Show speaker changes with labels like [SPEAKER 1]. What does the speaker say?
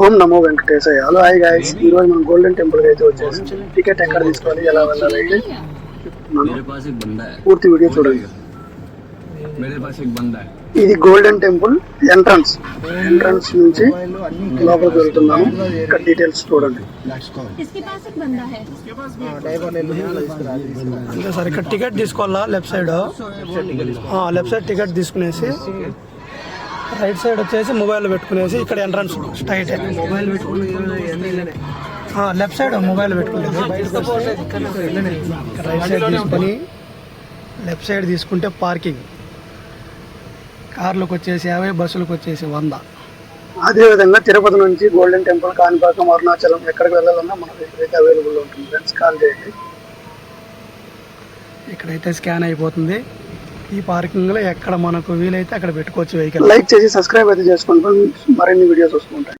[SPEAKER 1] ఓం నమో వెంకటేశాయ. Hello hi guys, ఈ రోజు మనం గోల్డెన్ టెంపుల్ కి అయితే వచ్చేసి టికెట్ ఎక్కడ తీసుకోవాలి, ఎలా వెళ్ళాలి అయితే పూర్తి వీడియో చూడండి. ఇది గోల్డెన్ టెంపుల్ ఎంట్రన్స్ నుంచి లోపలికి వెళ్తున్నాము. ఇక్కడ డీటెయిల్స్ చూడండి. అంతే సార్, ఇక్కడ టికెట్ తీసుకోవాలా. లెఫ్ట్ సైడ్ టికెట్ తీసుకునేసి రైట్ సైడ్ వచ్చేసి మొబైల్ పెట్టుకునేసి ఇక్కడ entrance straight. Left side mobile పెట్టుకునేది రైట్ సైడ్ తీసుకొని లెఫ్ట్ సైడ్ తీసుకుంటే పార్కింగ్. కార్లకు వచ్చేసి 50, బస్సులకు వచ్చేసి 100. అదేవిధంగా తిరుపతి నుంచి గోల్డెన్ టెంపుల్, కాణిపాకం, అరుణాచలం ఎక్కడికి వెళ్ళాలన్నా మన దగ్గర అయితే అవైలబుల్ ఉంటుంది ఫ్రెండ్స్. కాల్ చేయండి. ఇక్కడైతే స్కాన్ అయిపోతుంది. ఈ పార్కింగ్లో ఎక్కడ మనకు వీలైతే అక్కడ పెట్టుకోవచ్చు వెహికల్. లైక్ చేసి సబ్స్క్రైబ్ అయితే చేసుకోండి, మరిన్ని వీడియోస్ వస్తుంటాయి.